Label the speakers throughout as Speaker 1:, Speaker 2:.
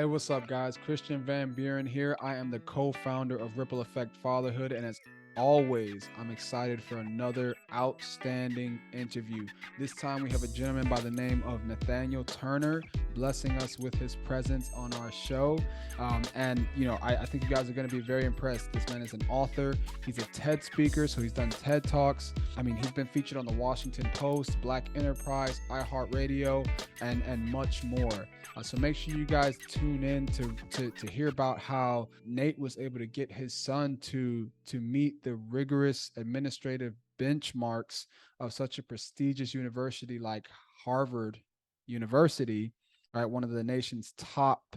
Speaker 1: What's up, guys? Christian Van Buren here. I am the co-founder of Ripple Effect Fatherhood, and as always, I'm excited for another outstanding interview. This time we have a gentleman by the name of Nathaniel Turner blessing us with his presence on our show. I think you guys are going to be very impressed. This man is an author. He's a TED speaker, so he's done TED Talks. He's been featured on the Washington Post, Black Enterprise, iHeartRadio, and much more. So make sure you guys tune in to hear about how Nate was able to get his son to meet the rigorous administrative benchmarks of such a prestigious university like Harvard University, right? One of the nation's top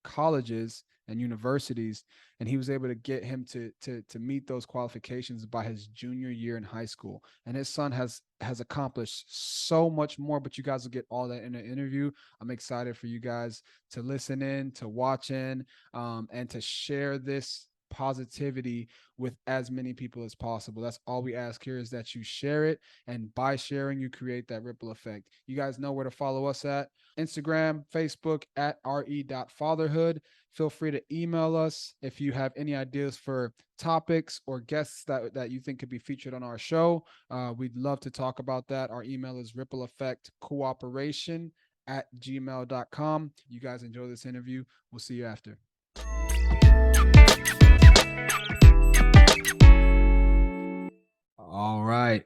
Speaker 1: colleges and universities, and he was able to get him to meet those qualifications by his junior year in high school. And his son has accomplished so much more, but you guys will get all that in the interview. I'm excited for you guys to listen in, to watch in, and to share this positivity with as many people as possible. That's all we ask here, is that you share it, and by sharing you create that ripple effect. You guys know where to follow us at: Instagram, Facebook at re.fatherhood. Feel free to email us if you have any ideas for topics or guests that you think could be featured on our show. We'd love to talk about that. Our email is rippleeffectcooperation@gmail.com. You guys enjoy this interview. We'll see you after. All right.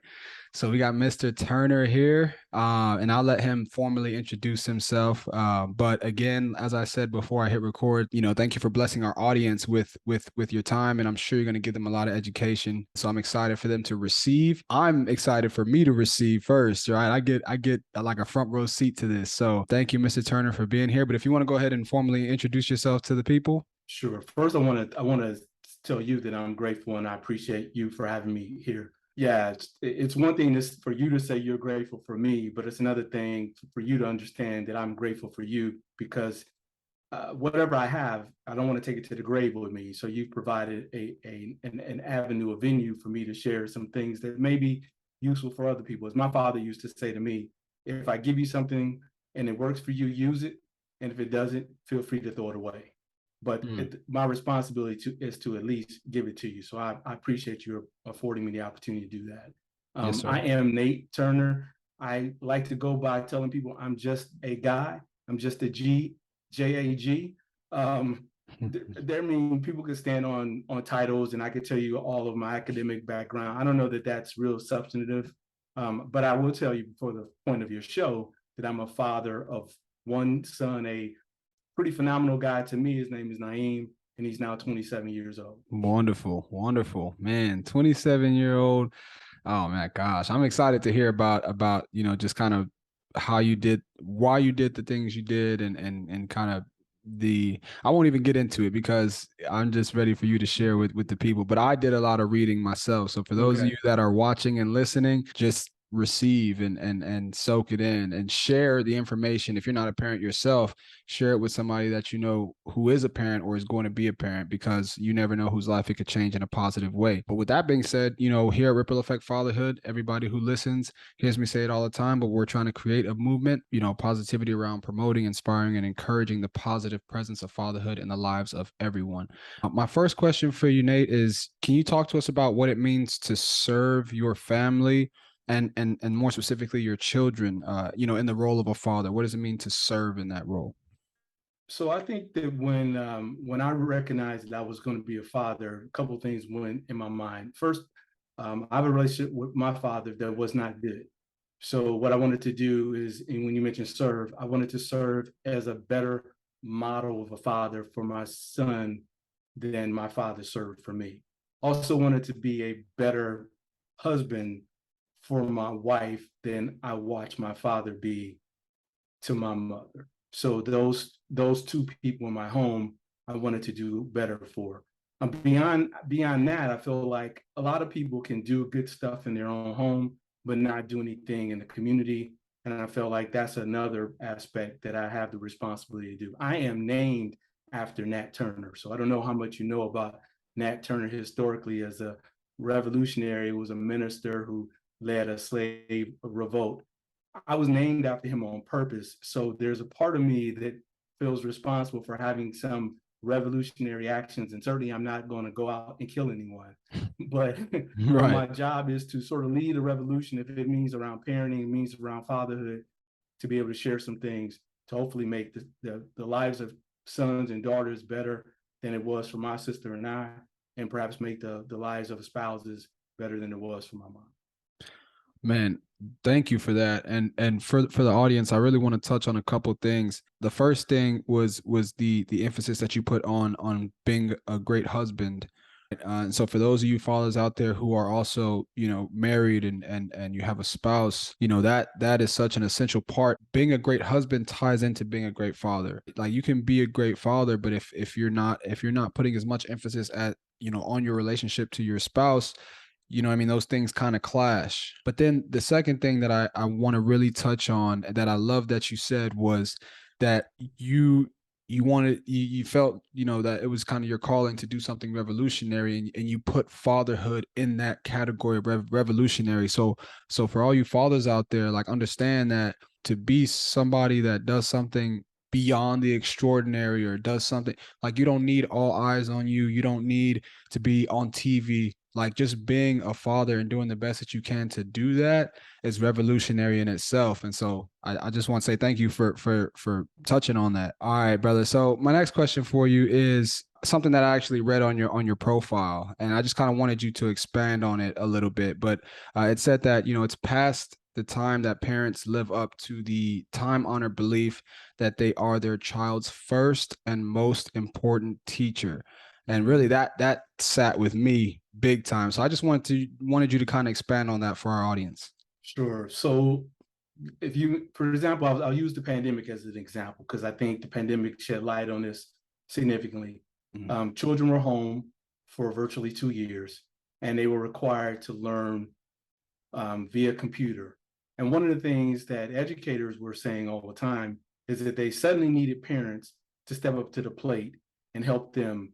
Speaker 1: So we got Mr. Turner here, and I'll let him formally introduce himself. But again, as I said before I hit record, thank you for blessing our audience with your time, and I'm sure you're going to give them a lot of education. So I'm excited for them to receive. I'm excited for me to receive first, right? I get like a front row seat to this. So thank you, Mr. Turner, for being here. But if you want to go ahead and formally introduce yourself to the people.
Speaker 2: Sure. First, I want to tell you that I'm grateful and I appreciate you for having me here. Yeah, it's one thing for you to say you're grateful for me, but it's another thing for you to understand that I'm grateful for you, because whatever I have, I don't want to take it to the grave with me. So you've provided an avenue, a venue for me to share some things that may be useful for other people. As my father used to say to me, if I give you something and it works for you, use it. And if it doesn't, feel free to throw it away. But my responsibility is to at least give it to you. So I appreciate you affording me the opportunity to do that.
Speaker 1: Yes,
Speaker 2: I am Nate Turner. I like to go by telling people I'm just a guy. I'm just a JAG. There mean people could stand on titles, and I could tell you all of my academic background. I don't know that that's real substantive, but I will tell you, for the point of your show, that I'm a father of one son, a pretty phenomenal guy to me. His name is Naeem, and he's now 27 years old.
Speaker 1: Wonderful, man. 27-year-old. Oh man, gosh, I'm excited to hear about just kind of why you did the things you did, and kind of I won't even get into it because I'm just ready for you to share with the people. But I did a lot of reading myself. So for those of you that are watching and listening, just receive and soak it in and share the information. If you're not a parent yourself, share it with somebody that you know who is a parent or is going to be a parent, because you never know whose life it could change in a positive way. But with that being said, here at Ripple Effect Fatherhood, everybody who listens hears me say it all the time, but we're trying to create a movement, positivity around promoting, inspiring, and encouraging the positive presence of fatherhood in the lives of everyone. My first question for you, Nate, is can you talk to us about what it means to serve your family and more specifically your children, in the role of a father? What does it mean to serve in that role?
Speaker 2: So I think that when I recognized that I was going to be a father, a couple of things went in my mind. First, I have a relationship with my father that was not good. So what I wanted to do is, and when you mentioned serve, I wanted to serve as a better model of a father for my son than my father served for me. Also wanted to be a better husband for my wife than I watched my father be to my mother. So those two people in my home, I wanted to do better for. Beyond that, I feel like a lot of people can do good stuff in their own home, but not do anything in the community. And I feel like that's another aspect that I have the responsibility to do. I am named after Nat Turner. So I don't know how much you know about Nat Turner historically. As a revolutionary, he was a minister who led a slave revolt. I was named after him on purpose. So there's a part of me that feels responsible for having some revolutionary actions. And certainly I'm not going to go out and kill anyone. But my job is to sort of lead a revolution, if it means around parenting, it means around fatherhood, to be able to share some things to hopefully make the lives of sons and daughters better than it was for my sister and I, and perhaps make the lives of spouses better than it was for my mom.
Speaker 1: Man, thank you for that. And for the audience, I really want to touch on a couple things. The first thing was the emphasis that you put on being a great husband. And so for those of you fathers out there who are also, married and you have a spouse, that is such an essential part. Being a great husband ties into being a great father. Like, you can be a great father, but if you're not putting as much emphasis on your relationship to your spouse, those things kind of clash. But then the second thing that I want to really touch on, that I love that you said, was that you felt, that it was kind of your calling to do something revolutionary, and you put fatherhood in that category of revolutionary. So for all you fathers out there, like, understand that to be somebody that does something beyond the extraordinary, or does something, like, you don't need all eyes on you. You don't need to be on TV. Like, just being a father and doing the best that you can to do that is revolutionary in itself. And so I just want to say thank you for touching on that. All right, brother. So my next question for you is something that I actually read on your profile, and I just kind of wanted you to expand on it a little bit. But it said that, it's past the time that parents live up to the time-honored belief that they are their child's first and most important teacher. And really, that sat with me big time. So I just wanted you to kind of expand on that for our audience.
Speaker 2: Sure. So if you, for example, I'll use the pandemic as an example, because I think the pandemic shed light on this significantly. Children were home for virtually 2 years, and they were required to learn via computer. And one of the things that educators were saying all the time is that they suddenly needed parents to step up to the plate and help them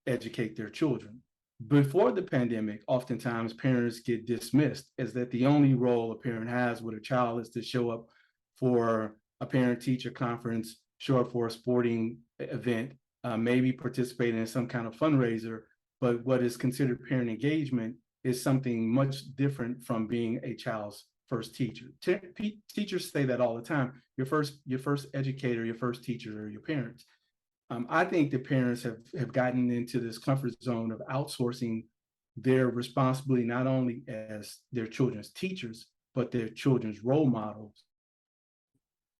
Speaker 2: educate their children. Before the pandemic, oftentimes parents get dismissed as that the only role a parent has with a child is to show up for a parent-teacher conference, show up for a sporting event, maybe participate in some kind of fundraiser. But what is considered parent engagement is something much different from being a child's first teacher. Teachers say that all the time. Your first educator, your first teacher are your parents. I think the parents have gotten into this comfort zone of outsourcing their responsibility, not only as their children's teachers, but their children's role models.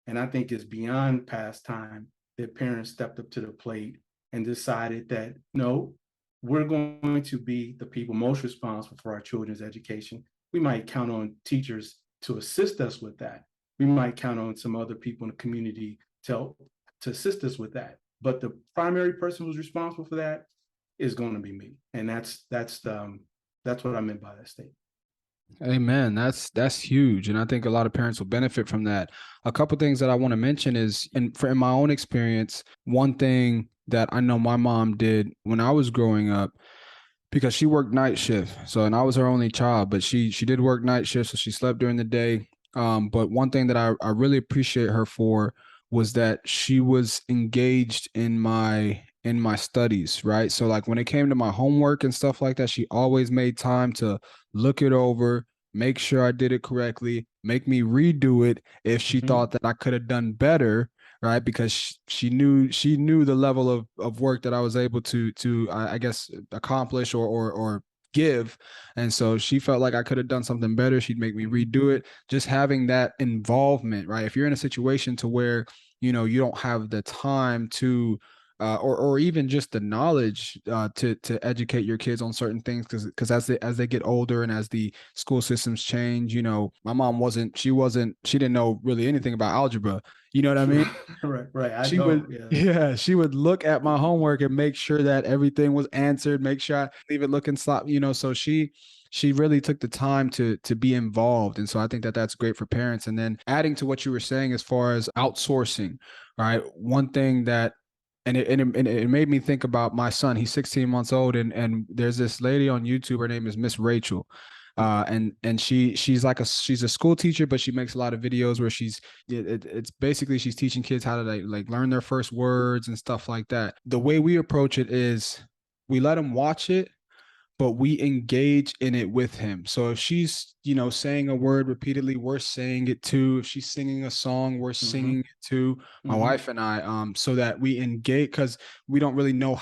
Speaker 2: And I think it's beyond past time that parents stepped up to the plate and decided that, no, we're going to be the people most responsible for our children's education. We might count on teachers to assist us with that. We might count on some other people in the community to assist us with that. But the primary person who's responsible for that is going to be me. And that's what I meant by that statement.
Speaker 1: Amen. That's huge, and I think a lot of parents will benefit from that. A couple things that I want to mention is, in my own experience, one thing that I know my mom did when I was growing up, because she worked night shift. So, and I was her only child, but she did work night shift, so she slept during the day. But one thing that I really appreciate her for was that she was engaged in my studies, right? So, like, when it came to my homework and stuff like that, she always made time to look it over, make sure I did it correctly, make me redo it if she thought that I could have done better, right? Because she knew the level of work that I was able to I guess accomplish or give. And so she felt like I could have done something better. She'd make me redo it. Just having that involvement, right? If you're in a situation to where, you don't have the time to or even just the knowledge to educate your kids on certain things, because as they get older and as the school systems change, my mom she didn't know really anything about algebra. You know what I mean?
Speaker 2: Right.
Speaker 1: She would look at my homework and make sure that everything was answered, make sure I leave it looking slop, so she really took the time to be involved. And so I think that that's great for parents. And then adding to what you were saying as far as outsourcing, right? One thing that and it made me think about my son. He's 16 months old, and there's this lady on YouTube. Her name is Miss Rachel, And she's a school teacher, but she makes a lot of videos where it's basically she's teaching kids how to like learn their first words and stuff like that. The way we approach it is we let them watch it, but we engage in it with him. So if she's, saying a word repeatedly, we're saying it too. If she's singing a song, we're singing it too. My wife and I, so that we engage, because we don't really know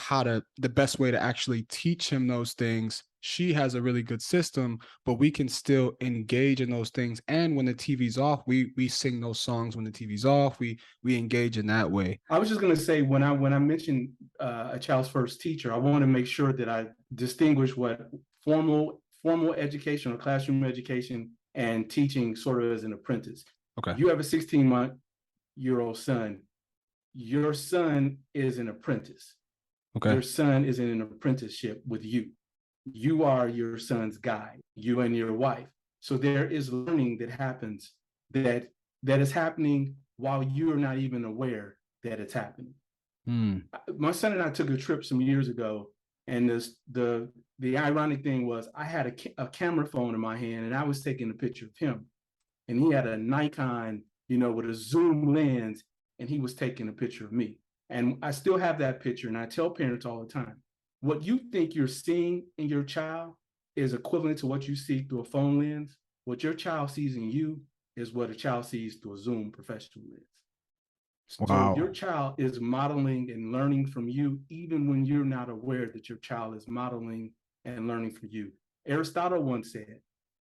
Speaker 1: the best way to actually teach him those things. She has a really good system, but we can still engage in those things. And when the TV's off, we sing those songs. When the TV's off, we engage in that way.
Speaker 2: I was just going to say, when I mentioned a child's first teacher, I want to make sure that I distinguish what formal education or classroom education and teaching sort of as an apprentice.
Speaker 1: Okay.
Speaker 2: You have a 16-month-old son. Your son is an apprentice.
Speaker 1: Okay.
Speaker 2: Your son is in an apprenticeship with you. You are your son's guide, you and your wife. So there is learning that happens that is happening while you're not even aware that it's happening. My son and I took a trip some years ago, and the ironic thing was I had a camera phone in my hand, and I was taking a picture of him, and he had a Nikon, with a zoom lens, and he was taking a picture of me. And I still have that picture, and I tell parents all the time, what you think you're seeing in your child is equivalent to what you see through a phone lens. What your child sees in you is what a child sees through a Zoom professional lens. So your child is modeling and learning from you, even when you're not aware that your child is modeling and learning from you. Aristotle once said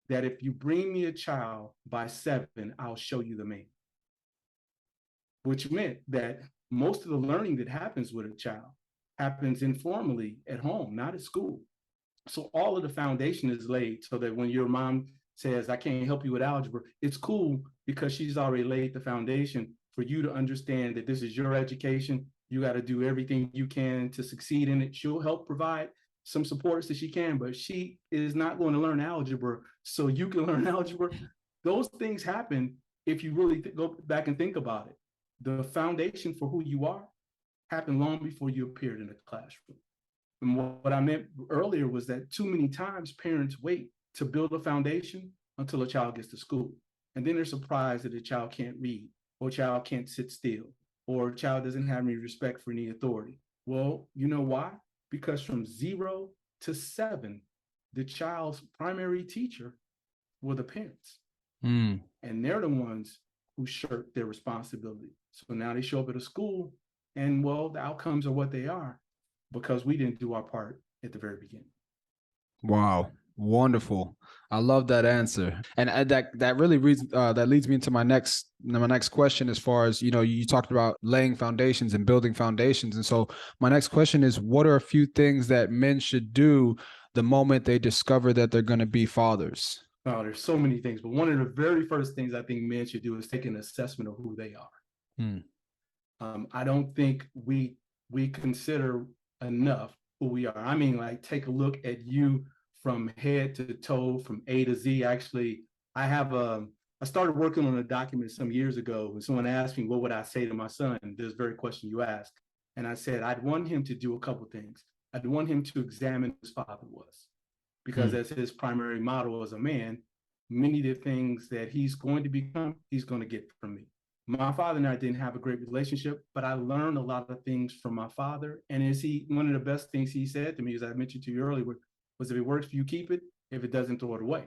Speaker 2: that if you bring me a child by 7, I'll show you the man. Which meant that most of the learning that happens with a child happens informally at home, not at school. So all of the foundation is laid so that when your mom says, I can't help you with algebra, it's cool because she's already laid the foundation for you to understand that this is your education. You got to do everything you can to succeed in it. She'll help provide some supports that she can, but she is not going to learn algebra so you can learn algebra. Those things happen if you really go back and think about it. The foundation for who you are happened long before you appeared in the classroom. And what I meant earlier was that too many times parents wait to build a foundation until a child gets to school. And then they're surprised that a child can't read, or a child can't sit still, or a child doesn't have any respect for any authority. Well, you know why? Because from 0 to 7, the child's primary teacher were the parents. And they're the ones who shirk their responsibility. So now they show up at a school, and well, the outcomes are what they are because we didn't do our part at the very beginning.
Speaker 1: Wow. Wonderful. I love that answer. And that really that leads me into my next question, as far as, you talked about laying foundations and building foundations. And so my next question is, what are a few things that men should do the moment they discover that they're going to be fathers?
Speaker 2: Oh, there's so many things, but one of the very first things I think men should do is take an assessment of who they are. I don't think we consider enough who we are. I mean, like, take a look at you from head to toe, from A to Z. Actually, I started working on a document some years ago, and someone asked me, what would I say to my son? This very question you asked. And I said, I'd want him to do a couple of things. I'd want him to examine who his father was, because as his primary model as a man, many of the things that he's going to become, he's going to get from me. My father and I didn't have a great relationship, but I learned a lot of things from my father. And one of the best things he said to me, as I mentioned to you earlier, was if it works for you, keep it. If it doesn't, throw it away.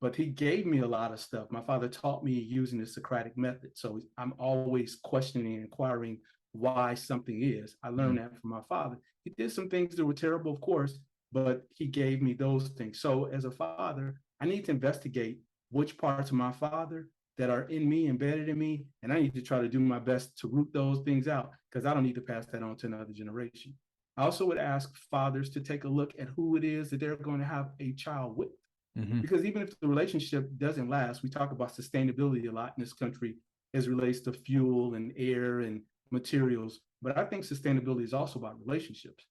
Speaker 2: But he gave me a lot of stuff. My father taught me using the Socratic method. So I'm always questioning and inquiring why something is. I learned that from my father. He did some things that were terrible, of course, but he gave me those things. So as a father, I need to investigate which parts of my father that are in me, embedded in me, and I need to try to do my best to root those things out, because I don't need to pass that on to another generation. I also would ask fathers to take a look at who it is that they're going to have a child with. Because even if the relationship doesn't last, we talk about sustainability a lot in this country as it relates to fuel and air and materials. But I think sustainability is also about relationships.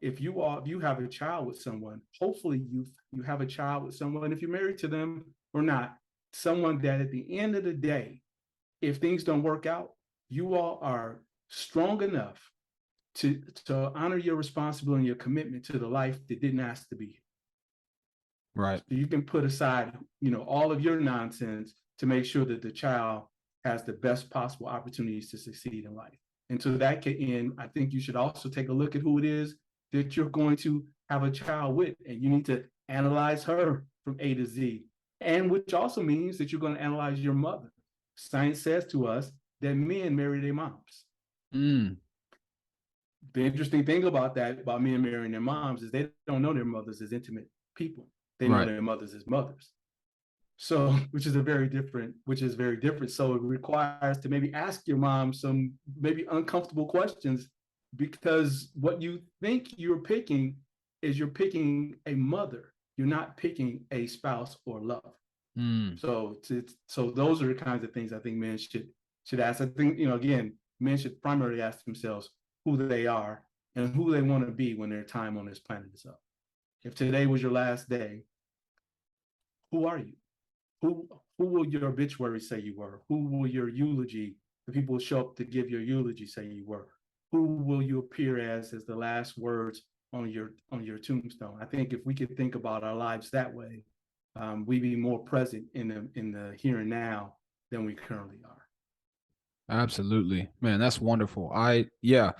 Speaker 2: If you have a child with someone, hopefully you have a child with someone, if you're married to them or not, someone that at the end of the day, if things don't work out, you all are strong enough to honor your responsibility and your commitment to the life that didn't ask to be here.
Speaker 1: Right.
Speaker 2: So you can put aside, all of your nonsense to make sure that the child has the best possible opportunities to succeed in life. And to that end, I think you should also take a look at who it is that you're going to have a child with, and you need to analyze her from A to Z. And which also means that you're going to analyze your mother. Science says to us that men marry their moms.
Speaker 1: Mm.
Speaker 2: The interesting thing about men marrying their moms, is they don't know their mothers as intimate people. They know
Speaker 1: Right.
Speaker 2: their mothers as mothers. So, which is very different. So it requires to maybe ask your mom some maybe uncomfortable questions, because what you think you're picking is you're picking a mother. You're not picking a spouse or love.
Speaker 1: Mm.
Speaker 2: So those are the kinds of things I think men should ask. I think, again, men should primarily ask themselves who they are and who they want to be when their time on this planet is up. If today was your last day, who are you? Who will your obituary say you were? Who will your eulogy, the people who show up to give your eulogy, say you were? Who will you appear as the last words on your tombstone? I think if we could think about our lives that way, we'd be more present in the here and now than we currently are.
Speaker 1: Absolutely, man. That's wonderful. Yeah,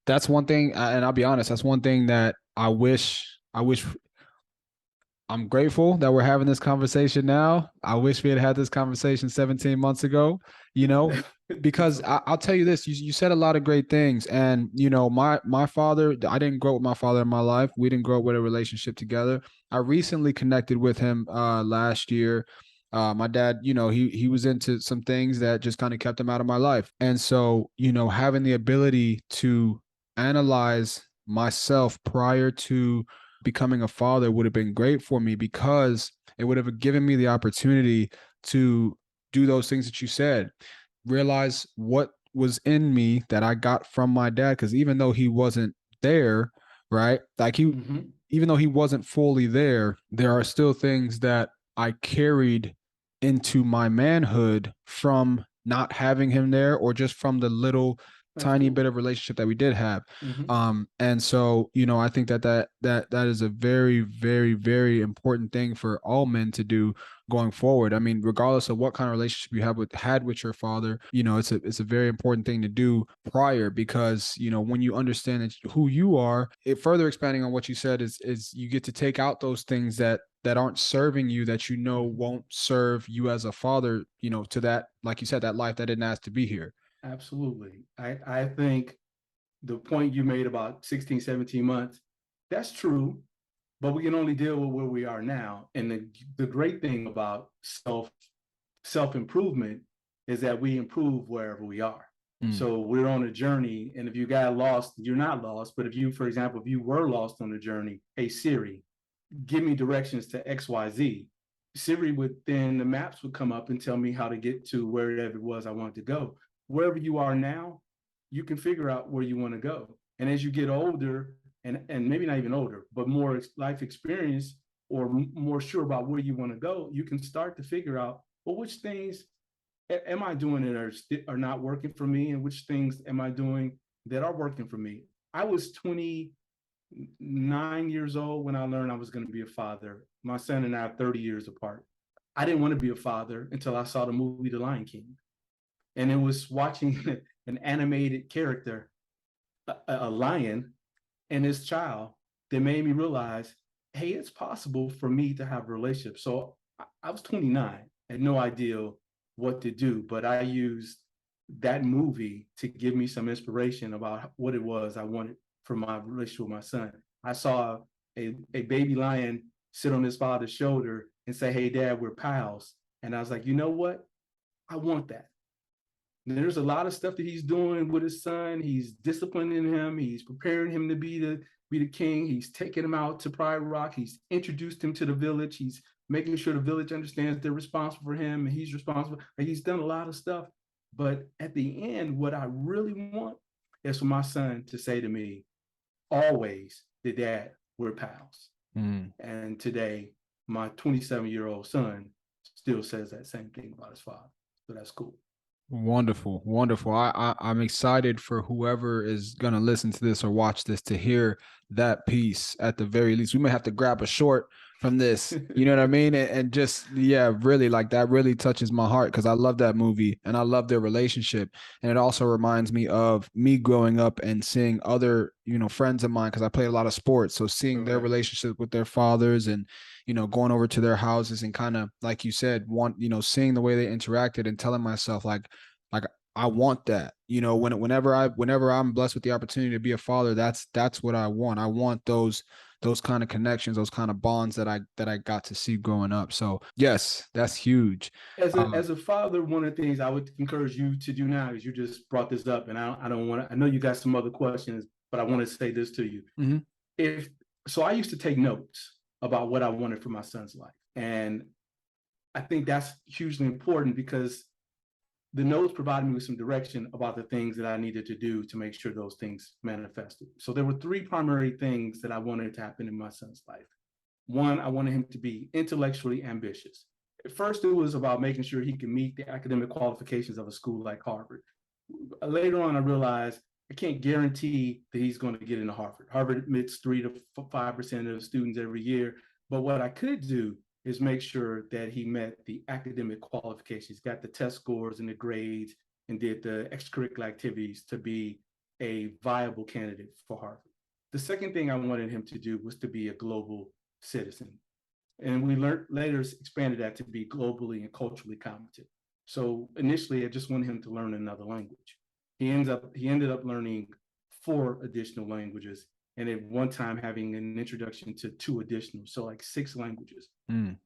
Speaker 1: that's one thing. And I'll be honest, that's one thing that I wish I'm grateful that we're having this conversation now. I wish we had had this conversation 17 months ago, because I'll tell you this, you said a lot of great things. And, my father, I didn't grow up with my father in my life. We didn't grow up with a relationship together. I recently connected with him last year. My dad, he was into some things that just kind of kept him out of my life. And so, having the ability to analyze myself prior to becoming a father would have been great for me, because it would have given me the opportunity to do those things that you said, realize what was in me that I got from my dad. Because even though he wasn't there, right? Like even though he wasn't fully there, there are still things that I carried into my manhood from not having him there, or just from the little tiny bit of relationship that we did have. And so, I think that is a very, very, very important thing for all men to do going forward. I mean, regardless of what kind of relationship you had with your father, it's a very important thing to do prior, because, when you understand that who you are, it further expanding on what you said is you get to take out those things that aren't serving you, that won't serve you as a father, to that, like you said, that life that didn't ask to be here.
Speaker 2: Absolutely. I think the point you made about 16, 17 months, that's true, but we can only deal with where we are now. And the great thing about self-improvement is that we improve wherever we are. So we're on a journey, and if you got lost, you're not lost. But if you, for example, if you were lost on the journey, hey Siri, give me directions to XYZ. Siri would then, the maps would come up and tell me how to get to wherever it was I wanted to go. Wherever you are now, you can figure out where you want to go. And as you get older, and maybe not even older, but more life experience, or more sure about where you want to go, you can start to figure out, well, which things am I doing that are not working for me, and which things am I doing that are working for me. I was 29 years old when I learned I was going to be a father. My son and I are 30 years apart. I didn't want to be a father until I saw the movie The Lion King. And it was watching an animated character, a lion, and his child, that made me realize, hey, it's possible for me to have a relationship. So I was 29, had no idea what to do, but I used that movie to give me some inspiration about what it was I wanted for my relationship with my son. I saw a baby lion sit on his father's shoulder and say, hey, Dad, we're pals. And I was like, you know what? I want that. And there's a lot of stuff that he's doing with his son. He's disciplining him. He's preparing him to be the king. He's taking him out to Pride Rock. He's introduced him to the village. He's making sure the village understands they're responsible for him, and he's responsible. And he's done a lot of stuff. But at the end, what I really want is for my son to say to me, always, the Dad, we're pals. And today, my 27-year-old son still says that same thing about his father. So that's cool.
Speaker 1: Wonderful, wonderful. I'm excited for whoever is gonna listen to this or watch this to hear that piece. At the very least, we may have to grab a short from this. You know what I mean? And just, yeah, really, like that really touches my heart because I love that movie and I love their relationship. And it also reminds me of me growing up and seeing other, friends of mine because I played a lot of sports. So seeing their
Speaker 2: Okay.
Speaker 1: relationship with their fathers and, going over to their houses and kind of, like you said, seeing the way they interacted and telling myself like I want that. Whenever I'm blessed with the opportunity to be a father, that's what I want. I want those kind of connections, those kind of bonds that I got to see growing up. So yes, that's huge.
Speaker 2: As a father, one of the things I would encourage you to do now is you just brought this up, and I don't want to. I know you got some other questions, but I want to say this to you.
Speaker 1: Mm-hmm.
Speaker 2: If so, I used to take notes about what I wanted for my son's life, and I think that's hugely important because the notes provided me with some direction about the things that I needed to do to make sure those things manifested. So there were three primary things that I wanted to happen in my son's life. One, I wanted him to be intellectually ambitious. At first, it was about making sure he could meet the academic qualifications of a school like Harvard. Later on, I realized I can't guarantee that he's going to get into Harvard. Harvard admits 3 to 5% of students every year. But what I could do is make sure that he met the academic qualifications, got the test scores and the grades, and did the extracurricular activities to be a viable candidate for Harvard. The second thing I wanted him to do was to be a global citizen. And we learned later expanded that to be globally and culturally competent. So initially, I just wanted him to learn another language. He ended up learning 4 additional languages, and at one time having an introduction to 2 additional, so like 6 languages.
Speaker 1: Mm.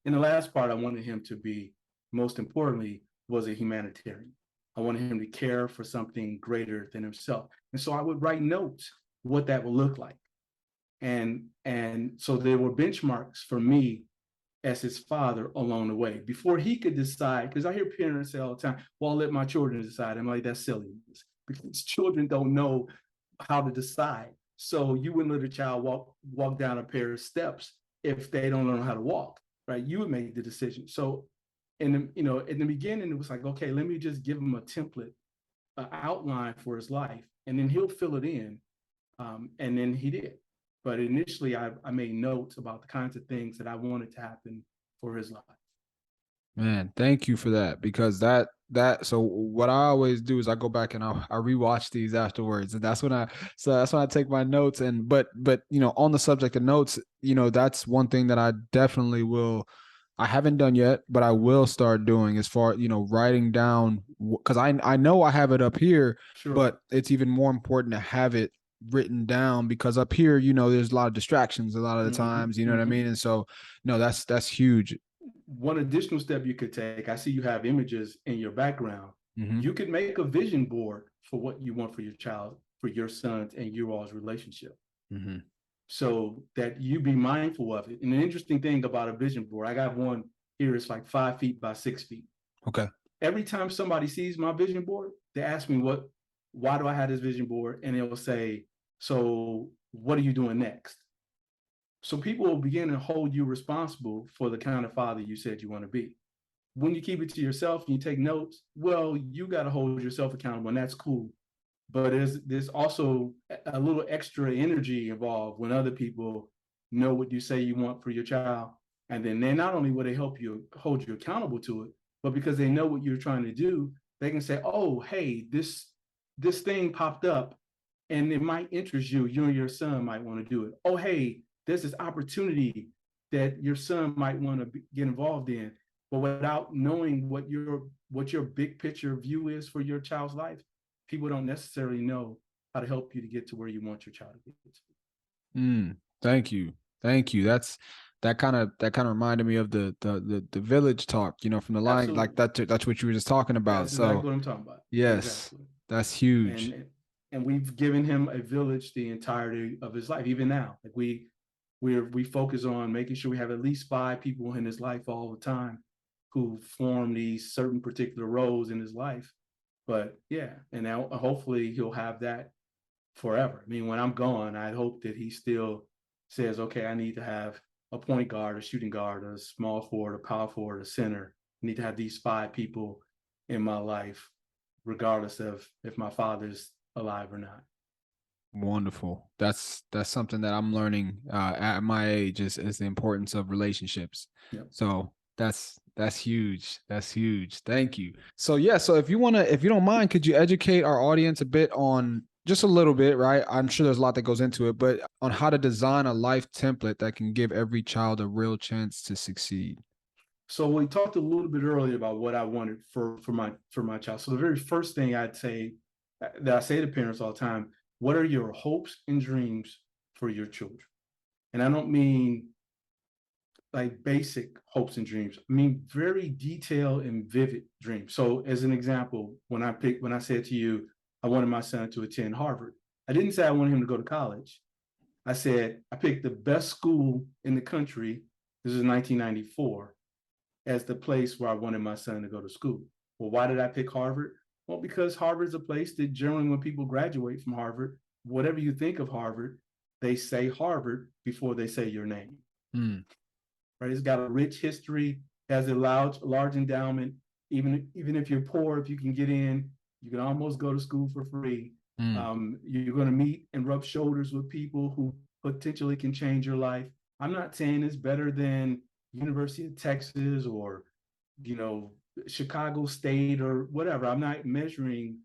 Speaker 2: And the last part I wanted him to be, most importantly, was a humanitarian. I wanted him to care for something greater than himself. And so I would write notes what that would look like. And so there were benchmarks for me as his father along the way before he could decide. Because I hear parents say all the time, well, I'll let my children decide. I'm like, that's silliness, because children don't know how to decide. So you wouldn't let a child walk down a pair of steps if they don't learn how to walk, right? You would make the decision. So in the beginning, it was like, okay, let me just give him a template, an outline for his life, and then he'll fill it in. And then he did. But initially, I made notes about the kinds of things that I wanted to happen for his life.
Speaker 1: Man, thank you for that because so what I always do is I go back and I rewatch these afterwards and that's when I take my notes and but on the subject of notes, that's one thing that I definitely will. I haven't done yet, but I will start doing as far, writing down because I know I have it up here,
Speaker 2: Sure.
Speaker 1: but it's even more important to have it written down because up here, there's a lot of distractions a lot of the times, you know what I mean? And so no, that's huge.
Speaker 2: One additional step you could take, I see you have images in your background.
Speaker 1: Mm-hmm.
Speaker 2: You could make a vision board for what you want for your child, for your sons and your all's relationship.
Speaker 1: Mm-hmm.
Speaker 2: So that you be mindful of it. And the interesting thing about a vision board, I got one here, it's like 5 feet by 6 feet.
Speaker 1: Okay.
Speaker 2: Every time somebody sees my vision board, they ask me why do I have this vision board? And it will say, so what are you doing next? So people will begin to hold you responsible for the kind of father you said you want to be. When you keep it to yourself and you take notes, well, you got to hold yourself accountable, and that's cool. But there's also a little extra energy involved when other people know what you say you want for your child, and then they not only will they help you hold you accountable to it, but because they know what you're trying to do, they can say, "Oh, hey, this thing popped up, and it might interest you. You and your son might want to do it. Oh, hey, there's this opportunity that your son might want to get involved in." But without knowing what your big picture view is for your child's life, people don't necessarily know how to help you to get to where you want your child to get to.
Speaker 1: Thank you. Thank you. That kind of reminded me of the village talk, from the line like
Speaker 2: Absolutely.
Speaker 1: that's what you were just talking about.
Speaker 2: That's exactly
Speaker 1: So
Speaker 2: what I'm talking about.
Speaker 1: yes,
Speaker 2: Exactly.
Speaker 1: that's huge.
Speaker 2: And we've given him a village the entirety of his life, even now. Like we focus on making sure we have at least 5 people in his life all the time who form these certain particular roles in his life. But yeah, and now hopefully he'll have that forever. I mean, when I'm gone, I hope that he still says, okay, I need to have a point guard, a shooting guard, a small forward, a power forward, a center. I need to have these 5 people in my life, regardless of if my father's alive or not.
Speaker 1: Wonderful. That's something that I'm learning at my age is the importance of relationships.
Speaker 2: Yeah.
Speaker 1: So that's huge. That's huge. Thank you. So yeah, so if you don't mind, could you educate our audience a bit on just a little bit, right? I'm sure there's a lot that goes into it, but on how to design a life template that can give every child a real chance to succeed.
Speaker 2: So we talked a little bit earlier about what I wanted for my child. So the very first thing I'd say that I say to parents all the time, what are your hopes and dreams for your children? And I don't mean like basic hopes and dreams. I mean very detailed and vivid dreams. So as an example, when I said to you, I wanted my son to attend Harvard, I didn't say I wanted him to go to college. I said I picked the best school in the country. This is 1994 as the place where I wanted my son to go to school. Well, why did I pick Harvard? Well, because Harvard's a place that generally when people graduate from Harvard, whatever you think of Harvard, they say Harvard before they say your name.
Speaker 1: Mm,
Speaker 2: Right? It's got a rich history, has a large endowment. Even if you're poor, if you can get in, you can almost go to school for free.
Speaker 1: mm,
Speaker 2: You're going to meet and rub shoulders with people who potentially can change your life. I'm not saying it's better than University of Texas or, you know, Chicago State or whatever. I'm not measuring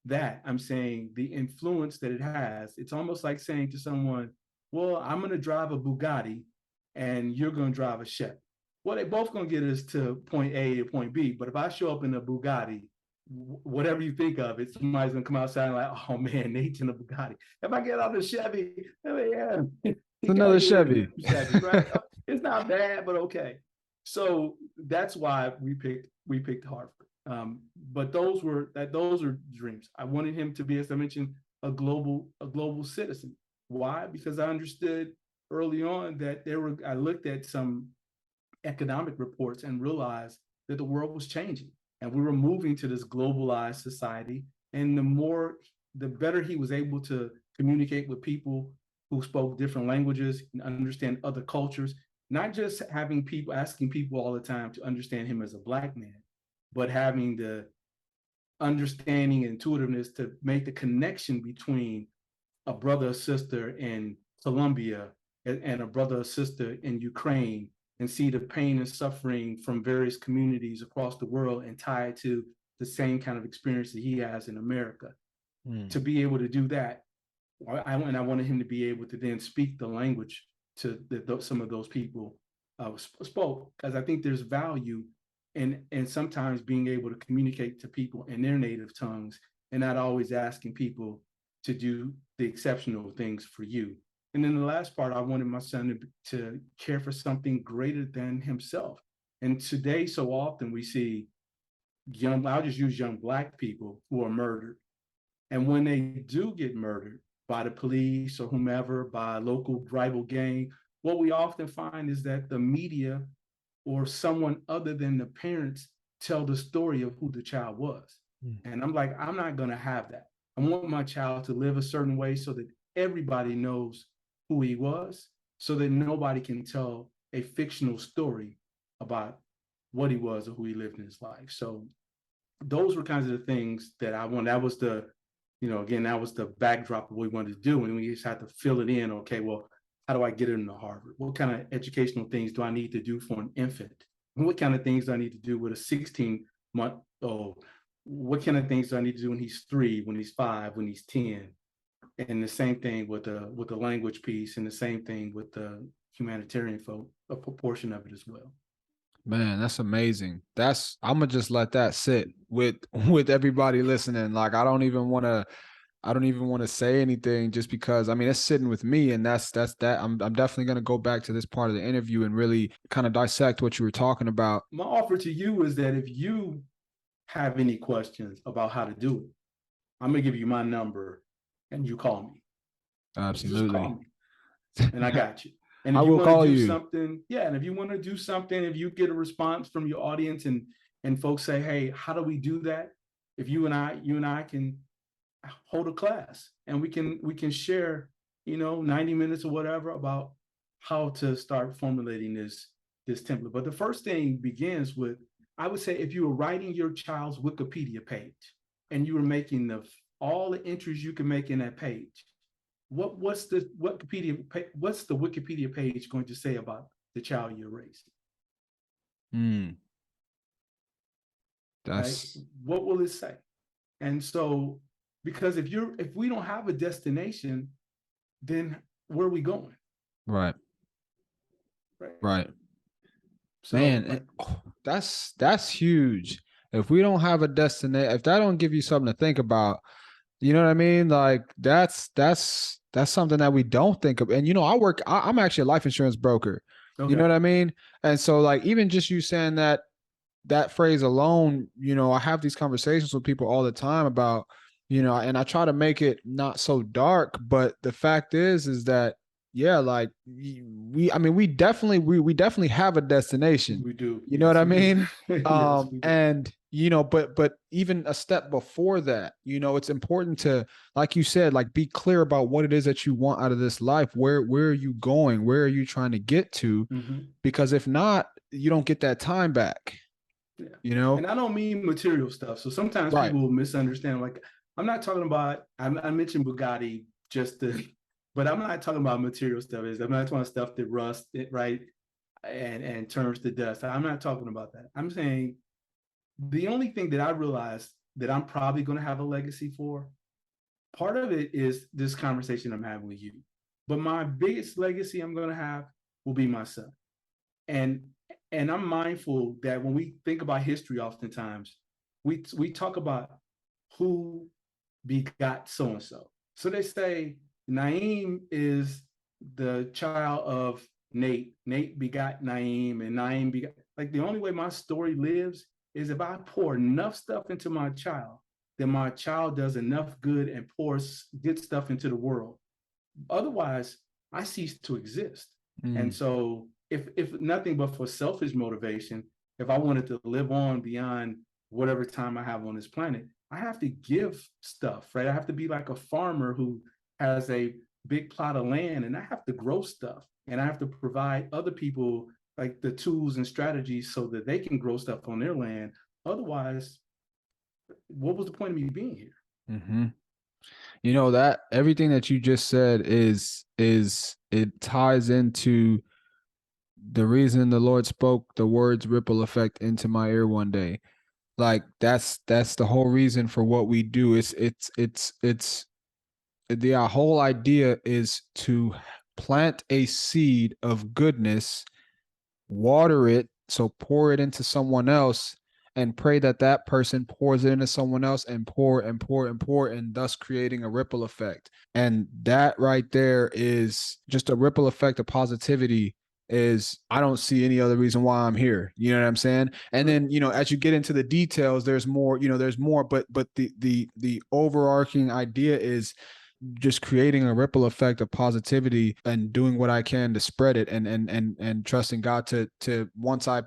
Speaker 2: that. I'm saying the influence that it has. It's almost like saying to someone, well, I'm going to drive a Bugatti and you're going to drive a Chevy. Well, they both going to get us to point A to point B. But if I show up in a Bugatti, whatever you think of it, somebody's going to come outside and like, oh man, Nate's in a Bugatti. If I get out of the Chevy, yeah,
Speaker 1: it's
Speaker 2: he got
Speaker 1: another
Speaker 2: here in
Speaker 1: Chevy.
Speaker 2: a Chevy, right? It's not bad, but okay. So that's why we picked Harvard. But those are dreams. I wanted him to be, as I mentioned, a global citizen. Why? Because I understood early on that I looked at some economic reports and realized that the world was changing and we were moving to this globalized society. And the better he was able to communicate with people who spoke different languages and understand other cultures, not just asking people all the time to understand him as a Black man, but having the understanding and intuitiveness to make the connection between a brother or sister in Colombia and a brother or sister in Ukraine and see the pain and suffering from various communities across the world and tie it to the same kind of experience that he has in America.
Speaker 1: Mm,
Speaker 2: To be able to do that, I wanted him to be able to then speak the language some of those people spoke, because I think there's value in sometimes being able to communicate to people in their native tongues and not always asking people to do the exceptional things for you. And then the last part, I wanted my son to care for something greater than himself. And today, so often we see I'll just use young Black people who are murdered. And when they do get murdered by the police or whomever, by a local rival gang, what we often find is that the media or someone other than the parents tell the story of who the child was.
Speaker 1: mm.
Speaker 2: And I'm like, I'm not going to have that. I want my child to live a certain way so that everybody knows who he was, so that nobody can tell a fictional story about what he was or who he lived in his life. So those were kinds of the things that I wanted. That was again, that was the backdrop of what we wanted to do. And we just had to fill it in. Okay, well, how do I get into Harvard? What kind of educational things do I need to do for an infant? And what kind of things do I need to do with a 16-month old? What kind of things do I need to do when he's 3, when he's 5, when he's 10? And the same thing with the language piece, and the same thing with the humanitarian a proportion of it as well.
Speaker 1: Man, that's amazing. I'm gonna just let that sit with with everybody listening. Like I don't even want to say anything just because I mean it's sitting with me and that's that. I'm definitely gonna go back to this part of the interview and really kind of dissect what you were talking about.
Speaker 2: My offer to you is that if you have any questions about how to do it, I'm gonna give you my number and you call me. Just call
Speaker 1: Absolutely.
Speaker 2: me and I got you. And
Speaker 1: I
Speaker 2: if you
Speaker 1: will
Speaker 2: want to
Speaker 1: call
Speaker 2: do
Speaker 1: you.
Speaker 2: something, yeah, and if you want to do something, if you get a response from your audience and folks say, hey, how do we do that? If you and I can hold a class and we can share, 90 minutes or whatever about how to start formulating this template. But the first thing begins with, I would say, if you were writing your child's Wikipedia page and you were making all the entries you can make in that page, what's the Wikipedia page going to say about the child you're raising?
Speaker 1: Mm,
Speaker 2: Right?
Speaker 1: that's
Speaker 2: What will it say? And so, because if we don't have a destination, then where are we going?
Speaker 1: right.
Speaker 2: Right.
Speaker 1: Right.
Speaker 2: So,
Speaker 1: Man,
Speaker 2: like,
Speaker 1: that's huge. If we don't have a destination, if that don't give you something to think about, you know what I mean? Like that's something that we don't think of. And I'm actually a life insurance broker. You know
Speaker 2: okay.
Speaker 1: what I mean? And so like even just you saying that phrase alone, I have these conversations with people all the time about, and I try to make it not so dark, but the fact is that, yeah, like I mean, we definitely have a destination.
Speaker 2: We do.
Speaker 1: You know what
Speaker 2: Yes,
Speaker 1: I
Speaker 2: we do.
Speaker 1: mean?
Speaker 2: Yes, we do.
Speaker 1: And but even a step before that, it's important to, like you said, like be clear about what it is that you want out of this life. Where are you going? Where are you trying to get to?
Speaker 2: Mm-hmm.
Speaker 1: Because if not, you don't get that time back.
Speaker 2: Yeah.
Speaker 1: You know?
Speaker 2: And I don't mean material stuff. So sometimes
Speaker 1: Right.
Speaker 2: people will misunderstand. Like, I'm not talking about, I mentioned Bugatti just to, but I'm not talking about material stuff. I'm not talking about stuff that rust, right? And turns to dust. I'm not talking about that. I'm saying the only thing that I realized that I'm probably going to have a legacy for, part of it is this conversation I'm having with you. But my biggest legacy I'm going to have will be my son. And I'm mindful that when we think about history, oftentimes we talk about who begot so and so. So they say Naeem is the child of Nate. Nate begot Naeem, and Naeem begot. Like, the only way my story lives is if I pour enough stuff into my child, then my child does enough good and pours good stuff into the world. Otherwise, I cease to exist. And
Speaker 1: Mm.
Speaker 2: so, if nothing but for selfish motivation, if I wanted to live on beyond whatever time I have on this planet, I have to give stuff, right? I have to be like a farmer who has a big plot of land, and I have to grow stuff, and I have to provide other people like the tools and strategies so that they can grow stuff on their land. Otherwise, what was the point of me being here?
Speaker 1: Mm-hmm. That everything that you just said is it ties into the reason the Lord spoke the words ripple effect into my ear one day. Like that's the whole reason for what we do. It's the whole idea is to plant a seed of goodness, water it, so pour it into someone else, and pray that that person pours it into someone else, and pour and pour and pour, and thus creating a ripple effect. And that right there is just a ripple effect of positivity. Is I don't see any other reason why I'm here. You know what I'm saying? And then, as you get into the details, there's more, there's more, but the overarching idea is just creating a ripple effect of positivity and doing what I can to spread it, and trusting God to once I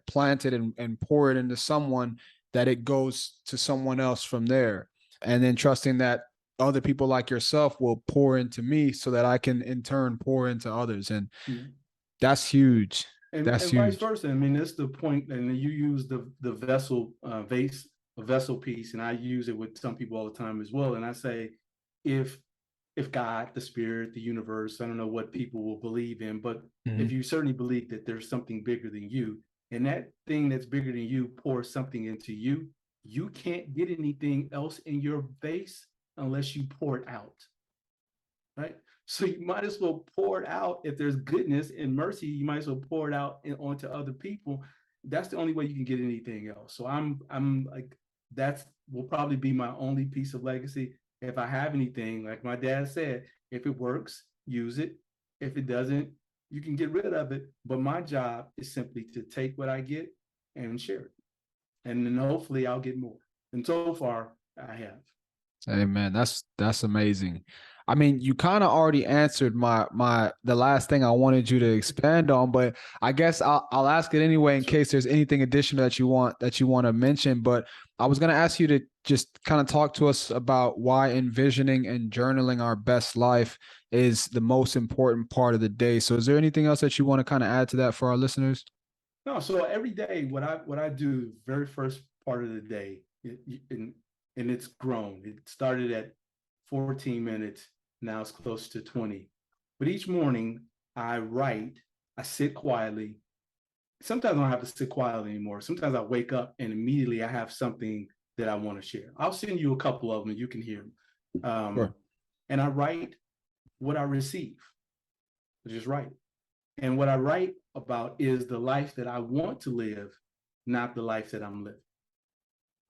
Speaker 1: plant it and pour it into someone, that it goes to someone else from there, and then trusting that other people like yourself will pour into me so that I can in turn pour into others. And
Speaker 2: Yeah.
Speaker 1: that's huge. That's
Speaker 2: And vice
Speaker 1: huge.
Speaker 2: versa. I mean, that's the point. And you use the vessel vase, a vessel piece, and I use it with some people all the time as well. And I say, if if God, the spirit, the universe, I don't know what people will believe in, but
Speaker 1: Mm-hmm.
Speaker 2: if you certainly believe that there's something bigger than you, and that thing that's bigger than you pours something into you, you can't get anything else in your vase unless you pour it out, right? So you might as well pour it out. If there's goodness and mercy, you might as well pour it out onto other people. That's the only way you can get anything else. So I'm like, that's will probably be my only piece of legacy. If I have anything, like my dad said, if it works, use it. If it doesn't, you can get rid of it. But my job is simply to take what I get and share it. And then hopefully I'll get more. And so far I have.
Speaker 1: Hey man, that's amazing. I mean, you kind of already answered the last thing I wanted you to expand on, but I guess I'll ask it anyway in
Speaker 2: Sure.
Speaker 1: case there's anything additional that you want to mention. But I was gonna ask you to just kind of talk to us about why envisioning and journaling our best life is the most important part of the day. So is there anything else that you want to kind of add to that for our listeners?
Speaker 2: No, so every day, what I do, very first part of the day, and it's grown. It started at 14 minutes. Now it's close to 20. But each morning I write, I sit quietly. Sometimes I don't have to sit quietly anymore. Sometimes I wake up and immediately I have something that I want to share. I'll send you a couple of them and you can hear them.
Speaker 1: Sure.
Speaker 2: And I write what I receive. I just write. And what I write about is the life that I want to live, not the life that I'm living.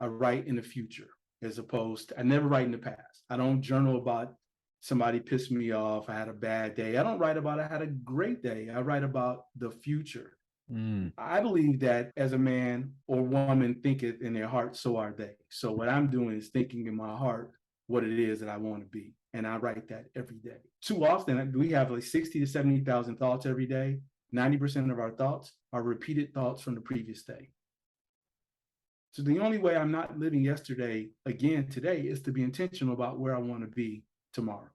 Speaker 2: I write in the future as opposed to, I never write in the past. I don't journal about somebody pissed me off, I had a bad day. I don't write about I had a great day. I write about the future. I believe that as a man or woman thinketh in their heart, so are they. So what I'm doing is thinking in my heart what it is that I want to be. And I write that every day. Too often, we have like 60 to 70,000 thoughts every day. 90% of our thoughts are repeated thoughts from the previous day. So the only way I'm not living yesterday again today is to be intentional about where I want to be tomorrow.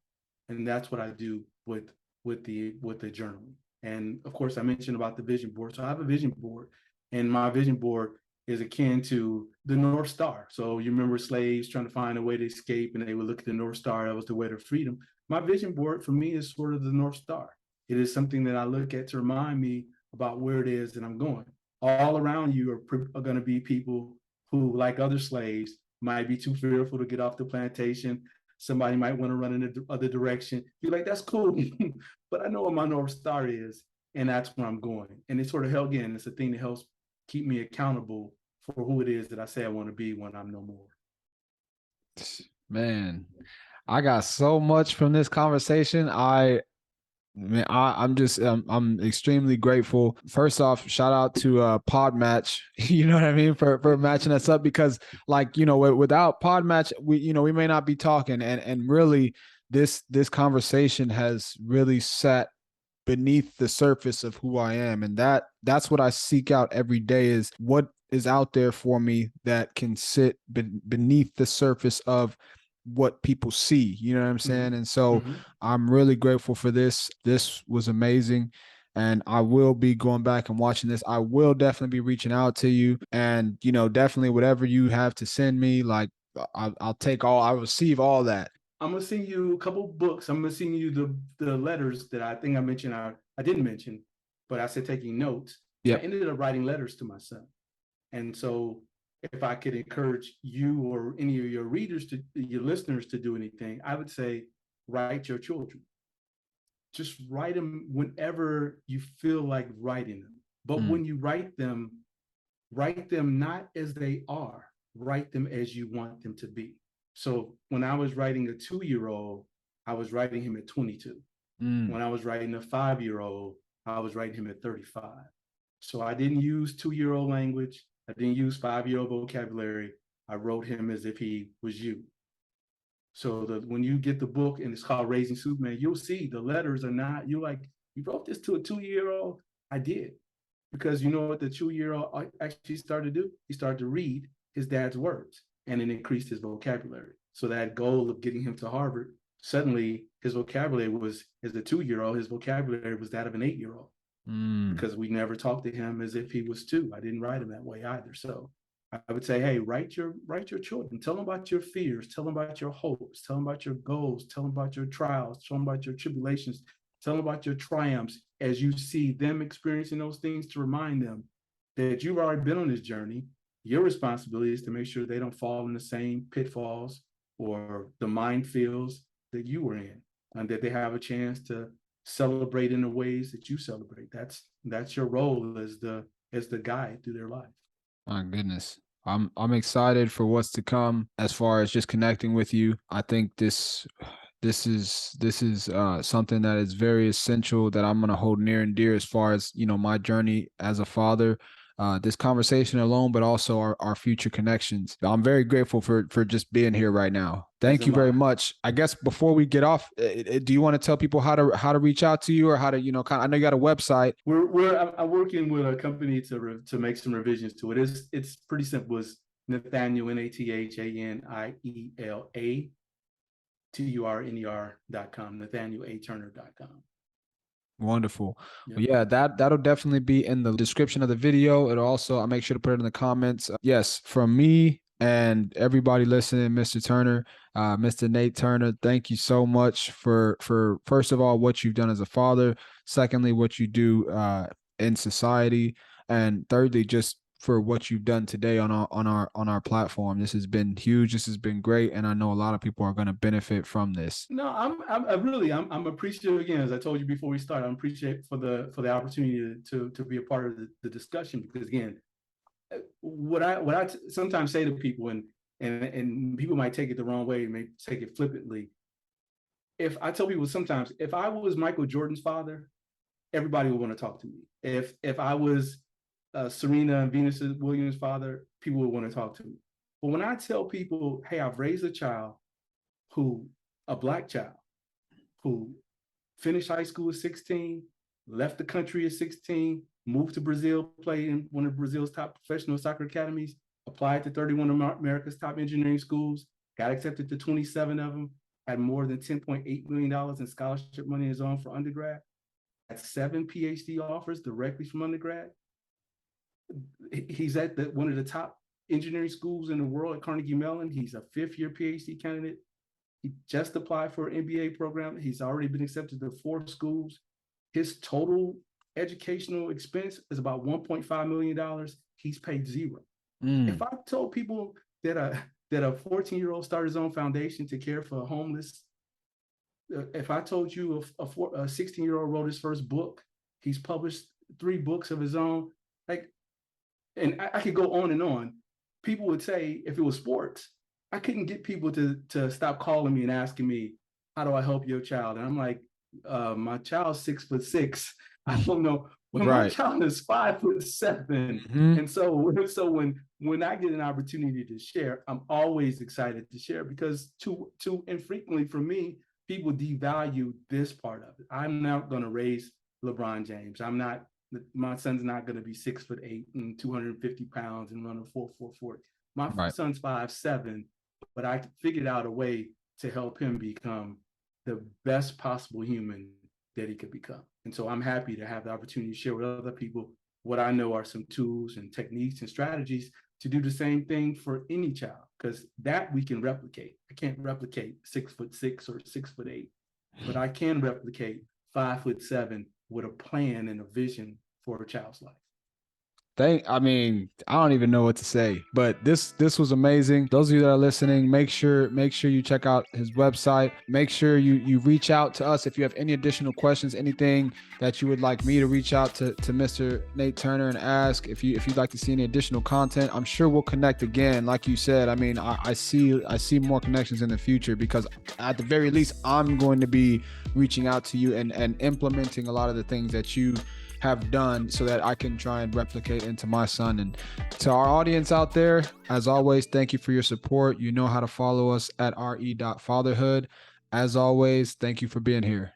Speaker 2: And that's what I do with the journaling. And of course, I mentioned about the vision board. So I have a vision board, and my vision board is akin to the North Star. So you remember slaves trying to find a way to escape, and they would look at the North Star. That was the way to freedom. My vision board for me is sort of the North Star. It is something that I look at to remind me about where it is that I'm going. All around you are going to be people who, like other slaves, might be too fearful to get off the plantation. Somebody might want to run in the other direction. You're like, that's cool. But I know what my North Star is, and that's where I'm going. And it's sort of, again, it's a thing that helps keep me accountable for who it is that I say I want to be when I'm no more.
Speaker 1: Man, I got so much from this conversation. I'm extremely grateful. First off, shout out to Podmatch, you know what I mean, for matching us up, because like, you know, without Podmatch, we may not be talking, and really this conversation has really sat beneath the surface of who I am, and that's what I seek out every day, is what is out there for me that can sit beneath the surface of what people see, you know what I'm saying? And so I'm really grateful for this. This was amazing. And I will be going back and watching this. I will definitely be reaching out to you, and, you know, definitely whatever you have to send me, like I'll take all, I'll receive all that.
Speaker 2: I'm gonna send you a couple books. I'm gonna send you the letters that I think I mentioned. I didn't mention, but I said taking notes.
Speaker 1: Yep.
Speaker 2: I ended up writing letters to my son. And so if I could encourage you or any of your readers, your listeners, to do anything, I would say write your children. Just write them whenever you feel like writing them. But when you write them not as they are, write them as you want them to be. So when I was writing a 2-year-old, I was writing him at 22. When I was writing a 5-year-old, I was writing him at 35. So I didn't use 2-year-old language. I didn't use 5-year-old vocabulary. I wrote him as if he was you. So when you get the book, and it's called Raising Supaman, you'll see the letters are not, you're like, you wrote this to a 2-year-old? I did. Because you know what the 2-year-old actually started to do? He started to read his dad's words, and it increased his vocabulary. So that goal of getting him to Harvard, suddenly his vocabulary was, as a 2-year-old, his vocabulary was that of an 8-year-old. Because we never talked to him as if he was 2. I didn't write him that way either. So I would say, hey, write your children. Tell them about your fears. Tell them about your hopes. Tell them about your goals. Tell them about your trials. Tell them about your tribulations. Tell them about your triumphs as you see them experiencing those things, to remind them that you've already been on this journey. Your responsibility is to make sure they don't fall in the same pitfalls or the minefields that you were in, and that they have a chance to celebrate in the ways that you celebrate. That's your role as the guide through their life.
Speaker 1: My goodness. I'm excited for what's to come as far as just connecting with you. I think this is something that is very essential, that I'm going to hold near and dear as far as, you know, my journey as a father. This conversation alone, but also our future connections. I'm very grateful for just being here right now. Thank you very much. I guess before we get off, do you want to tell people how to reach out to you, or how to, you know, I know you got a website.
Speaker 2: I'm working with a company to make some revisions to it. It's pretty simple. It's Nathaniel, NathanielA.turner.com, NathanielAturner.com.
Speaker 1: Wonderful. Yep. Well, yeah, that'll definitely be in the description of the video. It'll also, I'll make sure to put it in the comments. Yes, from me, And everybody listening, Mr. Turner, Mr. Nate Turner, thank you so much for first of all what you've done as a father. Secondly, what you do in society, and thirdly, just for what you've done today on our platform. This has been huge. This has been great, and I know a lot of people are going to benefit from this.
Speaker 2: No, I'm appreciative again. As I told you before we start, I'm appreciative for the opportunity to be a part of the discussion, because again, what I sometimes say to people, and people might take it the wrong way, may take it flippantly. If I tell people sometimes, if I was Michael Jordan's father, everybody would want to talk to me. If I was Serena and Venus Williams' father, people would want to talk to me. But when I tell people, hey, I've raised a child a black child who finished high school at 16, left the country at 16, moved to Brazil, played in one of Brazil's top professional soccer academies, applied to 31 of America's top engineering schools, got accepted to 27 of them, had more than $10.8 million in scholarship money in his own for undergrad, had 7 Ph.D. offers directly from undergrad. He's at one of the top engineering schools in the world at Carnegie Mellon. He's a 5th-year Ph.D. candidate. He just applied for an MBA program. He's already been accepted to 4 schools. His total educational expense is about $1.5 million. He's paid zero. If I told people that a 14-year-old started his own foundation to care for homeless, if I told you a 16-year-old wrote his first book, he's published 3 books of his own, and I could go on and on. People would say, if it was sports, I couldn't get people to stop calling me and asking me, how do I help your child? And I'm like, my child's 6'6". I don't know. Well, my child is 5'7". Mm-hmm. And so when I get an opportunity to share, I'm always excited to share, because too infrequently for me, people devalue this part of it. I'm not going to raise LeBron James. My son's not going to be 6'8" and 250 pounds and run a 4.44. My son's 5'7", but I figured out a way to help him become the best possible human that he could become. And so I'm happy to have the opportunity to share with other people what I know are some tools and techniques and strategies to do the same thing for any child, because that we can replicate. I can't replicate 6'6" or 6'8", but I can replicate 5'7" with a plan and a vision for a child's life.
Speaker 1: I don't even know what to say, but this was amazing. Those of you that are listening, make sure you check out his website. Make sure you reach out to us if you have any additional questions, anything that you would like me to reach out to Mr. Nate Turner and ask. If you'd like to see any additional content, I'm sure we'll connect again. Like you said, I see more connections in the future, because at the very least, I'm going to be reaching out to you and implementing a lot of the things that you have done, so that I can try and replicate into my son. And to our audience out there, as always, thank you for your support. You know how to follow us at re.fatherhood. As always, thank you for being here.